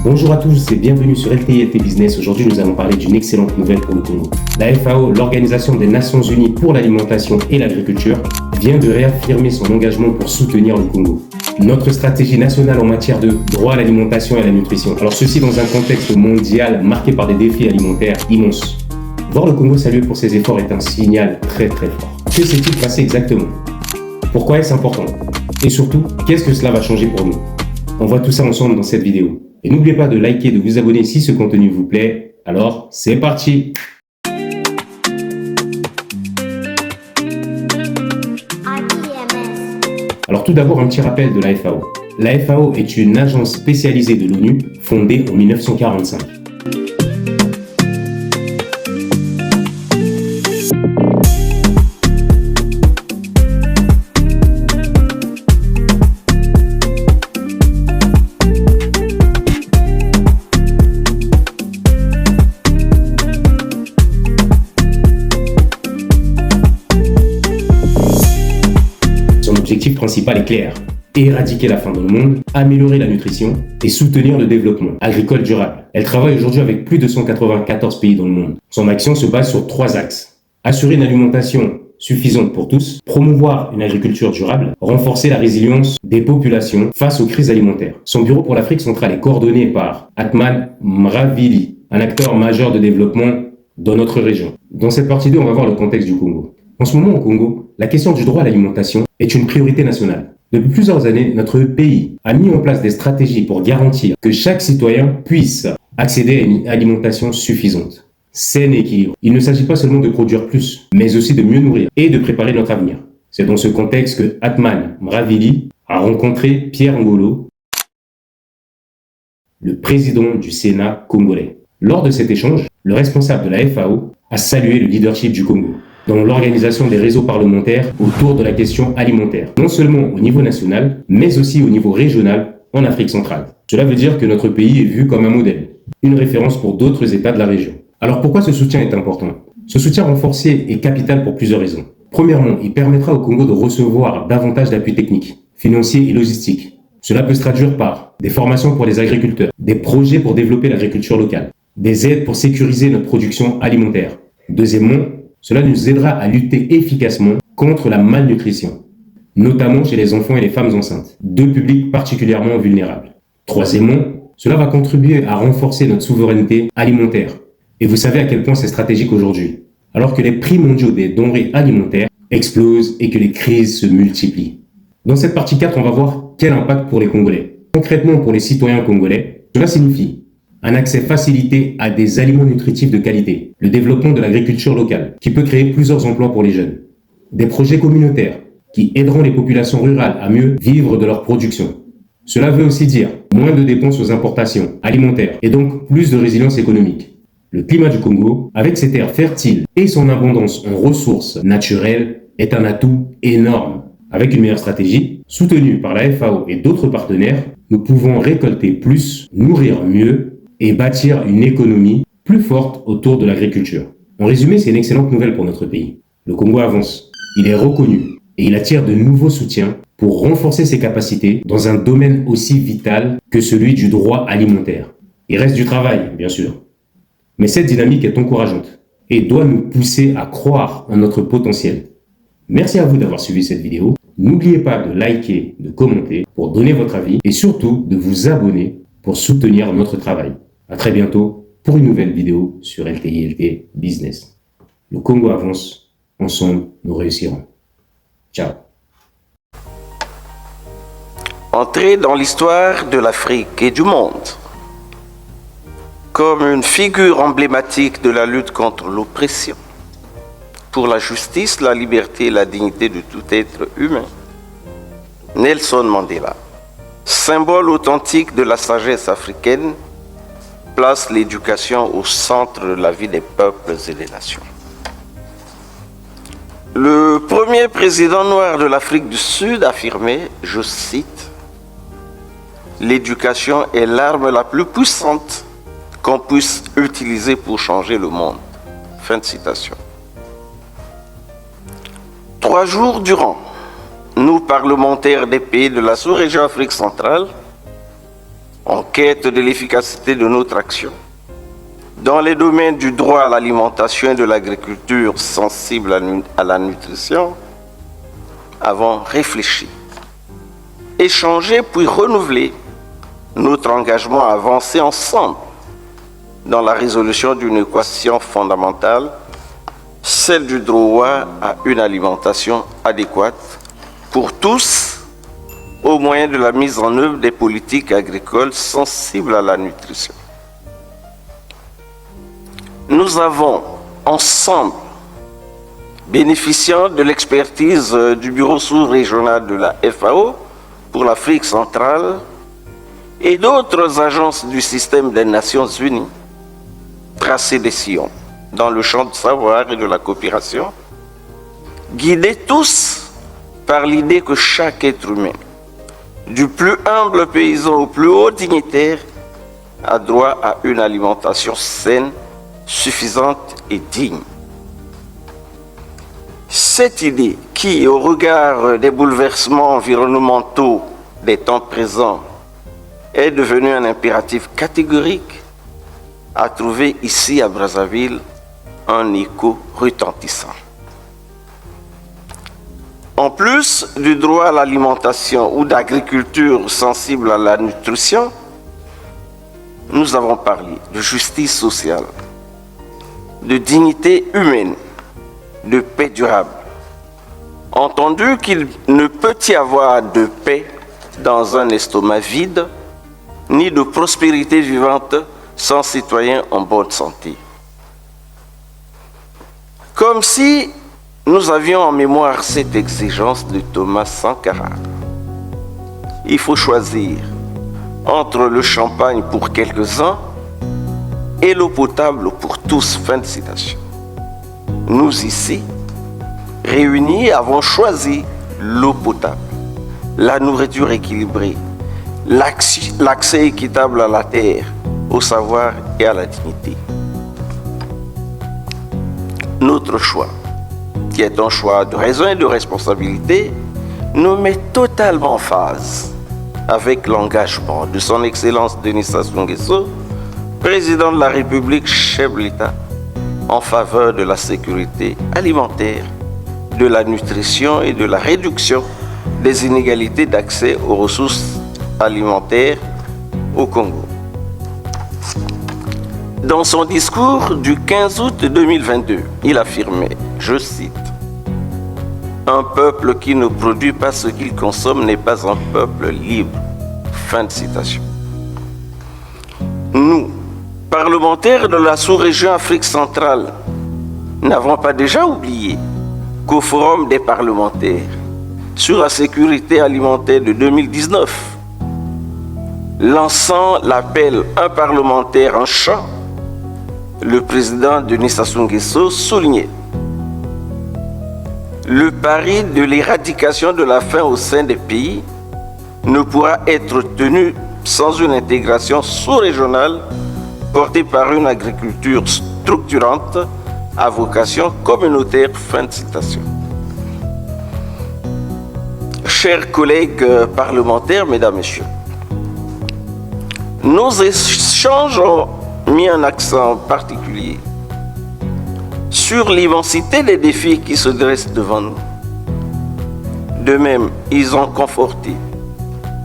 Bonjour à tous et bienvenue sur LTI Business. Aujourd'hui, nous allons parler d'une excellente nouvelle pour le Congo. La FAO, l'Organisation des Nations Unies pour l'alimentation et l'agriculture, vient de réaffirmer son engagement pour soutenir le Congo. Notre stratégie nationale en matière de droit à l'alimentation et à la nutrition. Alors ceci dans un contexte mondial marqué par des défis alimentaires immenses. Voir le Congo saluer pour ses efforts est un signal très fort. Que s'est-il passé exactement? Pourquoi est-ce important? Et surtout, qu'est-ce que cela va changer pour nous? On voit tout ça ensemble dans cette vidéo. Et n'oubliez pas de liker, de vous abonner si ce contenu vous plaît. Alors, c'est parti! Alors tout d'abord, un petit rappel de la FAO. La FAO est une agence spécialisée de l'ONU fondée en 1945. Son objectif principal est clair: éradiquer la faim dans le monde, améliorer la nutrition et soutenir le développement agricole durable. Elle travaille aujourd'hui avec plus de 194 pays dans le monde. Son action se base sur 3 axes: assurer une alimentation suffisante pour tous, promouvoir une agriculture durable, renforcer la résilience des populations face aux crises alimentaires. Son bureau pour l'Afrique centrale est coordonné par Atman Mravili, un acteur majeur de développement dans notre région. Dans cette partie 2, on va voir le contexte du Congo. En ce moment, au Congo, la question du droit à l'alimentation est une priorité nationale. Depuis plusieurs années, notre pays a mis en place des stratégies pour garantir que chaque citoyen puisse accéder à une alimentation suffisante, saine et équilibrée. Il ne s'agit pas seulement de produire plus, mais aussi de mieux nourrir et de préparer notre avenir. C'est dans ce contexte que Atman Mravili a rencontré Pierre Ngolo, le président du Sénat congolais. Lors de cet échange, le responsable de la FAO a salué le leadership du Congo dans l'organisation des réseaux parlementaires autour de la question alimentaire, non seulement au niveau national, mais aussi au niveau régional en Afrique centrale. Cela veut dire que notre pays est vu comme un modèle, une référence pour d'autres États de la région. Alors pourquoi ce soutien est important? Ce soutien renforcé est capital pour plusieurs raisons. Premièrement, il permettra au Congo de recevoir davantage d'appui technique, financier et logistique. Cela peut se traduire par des formations pour les agriculteurs, des projets pour développer l'agriculture locale, des aides pour sécuriser notre production alimentaire. Deuxièmement, cela nous aidera à lutter efficacement contre la malnutrition, notamment chez les enfants et les femmes enceintes, deux publics particulièrement vulnérables. Troisièmement, cela va contribuer à renforcer notre souveraineté alimentaire. Et vous savez à quel point c'est stratégique aujourd'hui, alors que les prix mondiaux des denrées alimentaires explosent et que les crises se multiplient. Dans cette partie 4, on va voir quel impact pour les Congolais. Concrètement, pour les citoyens congolais, cela signifie un accès facilité à des aliments nutritifs de qualité, le développement de l'agriculture locale, qui peut créer plusieurs emplois pour les jeunes, des projets communautaires qui aideront les populations rurales à mieux vivre de leur production. Cela veut aussi dire moins de dépenses aux importations alimentaires et donc plus de résilience économique. Le climat du Congo, avec ses terres fertiles et son abondance en ressources naturelles, est un atout énorme. Avec une meilleure stratégie, soutenue par la FAO et d'autres partenaires, nous pouvons récolter plus, nourrir mieux et bâtir une économie plus forte autour de l'agriculture. En résumé, c'est une excellente nouvelle pour notre pays. Le Congo avance, il est reconnu et il attire de nouveaux soutiens pour renforcer ses capacités dans un domaine aussi vital que celui du droit alimentaire. Il reste du travail, bien sûr. Mais cette dynamique est encourageante et doit nous pousser à croire en notre potentiel. Merci à vous d'avoir suivi cette vidéo. N'oubliez pas de liker, de commenter pour donner votre avis et surtout de vous abonner pour soutenir notre travail. À très bientôt pour une nouvelle vidéo sur LTI Business. Le Congo avance, ensemble nous réussirons. Ciao. Entrer dans l'histoire de l'Afrique et du monde comme une figure emblématique de la lutte contre l'oppression, pour la justice, la liberté et la dignité de tout être humain. Nelson Mandela, symbole authentique de la sagesse africaine, place l'éducation au centre de la vie des peuples et des nations. Le premier président noir de l'Afrique du Sud affirmait, je cite, « L'éducation est l'arme la plus puissante qu'on puisse utiliser pour changer le monde. » Fin de citation. 3 jours durant, nous, parlementaires des pays de la sous-région Afrique centrale, en quête de l'efficacité de notre action. Dans les domaines du droit à l'alimentation et de l'agriculture sensible à la nutrition, avons réfléchi, échangé puis renouvelé notre engagement à avancer ensemble dans la résolution d'une équation fondamentale, celle du droit à une alimentation adéquate pour tous au moyen de la mise en œuvre des politiques agricoles sensibles à la nutrition. Nous avons ensemble, bénéficiant de l'expertise du bureau sous-régional de la FAO pour l'Afrique centrale et d'autres agences du système des Nations Unies, tracé des sillons dans le champ du savoir et de la coopération, guidés tous par l'idée que chaque être humain, du plus humble paysan au plus haut dignitaire, a droit à une alimentation saine, suffisante et digne. Cette idée qui, au regard des bouleversements environnementaux des temps présents, est devenue un impératif catégorique, a trouvé ici à Brazzaville un écho retentissant. En plus du droit à l'alimentation ou d'agriculture sensible à la nutrition, nous avons parlé de justice sociale, de dignité humaine, de paix durable. Entendu qu'il ne peut y avoir de paix dans un estomac vide, ni de prospérité vivante sans citoyens en bonne santé. Comme si nous avions en mémoire cette exigence de Thomas Sankara. Il faut choisir entre le champagne pour quelques-uns et l'eau potable pour tous. Fin de citation. Nous ici, réunis, avons choisi l'eau potable, la nourriture équilibrée, l'accès équitable à la terre, au savoir et à la dignité. Notre choix, qui est un choix de raison et de responsabilité, nous met totalement en phase avec l'engagement de son Excellence Denis Sassou Nguesso, président de la République, chef de l'État, en faveur de la sécurité alimentaire, de la nutrition et de la réduction des inégalités d'accès aux ressources alimentaires au Congo. Dans son discours du 15 août 2022, il affirmait, je cite, « Un peuple qui ne produit pas ce qu'il consomme n'est pas un peuple libre. » Fin de citation. Nous, parlementaires de la sous-région Afrique centrale, n'avons pas déjà oublié qu'au Forum des parlementaires sur la sécurité alimentaire de 2019, lançant l'appel « Un parlementaire en champ », le président Denis Sassou Nguesso soulignait « Le pari de l'éradication de la faim au sein des pays ne pourra être tenu sans une intégration sous-régionale portée par une agriculture structurante à vocation communautaire. » Fin de citation. Chers collègues parlementaires, mesdames, messieurs, nos échanges ont mis un accent particulier sur l'immensité des défis qui se dressent devant nous. De même, ils ont conforté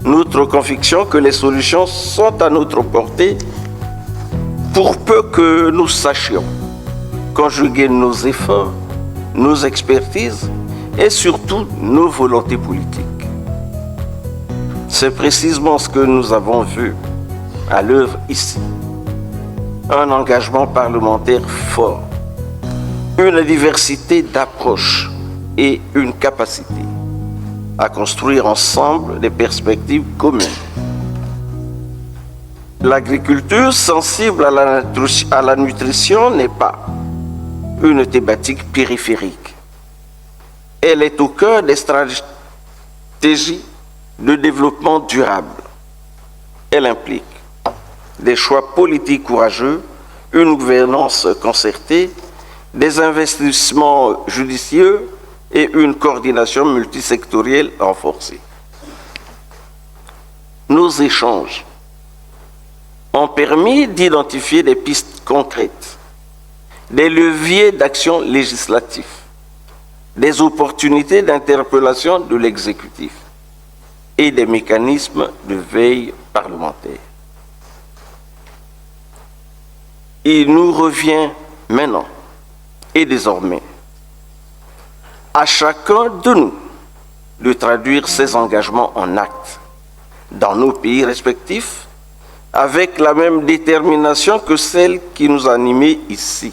notre conviction que les solutions sont à notre portée pour peu que nous sachions conjuguer nos efforts, nos expertises et surtout nos volontés politiques. C'est précisément ce que nous avons vu à l'œuvre ici. Un engagement parlementaire fort, une diversité d'approches et une capacité à construire ensemble des perspectives communes. L'agriculture sensible à la nutrition n'est pas une thématique périphérique. Elle est au cœur des stratégies de développement durable. Elle implique des choix politiques courageux, une gouvernance concertée, des investissements judicieux et une coordination multisectorielle renforcée. Nos échanges ont permis d'identifier des pistes concrètes, des leviers d'action législative, des opportunités d'interpellation de l'exécutif et des mécanismes de veille parlementaire. Il nous revient maintenant et désormais à chacun de nous de traduire ces engagements en actes dans nos pays respectifs avec la même détermination que celle qui nous animait ici.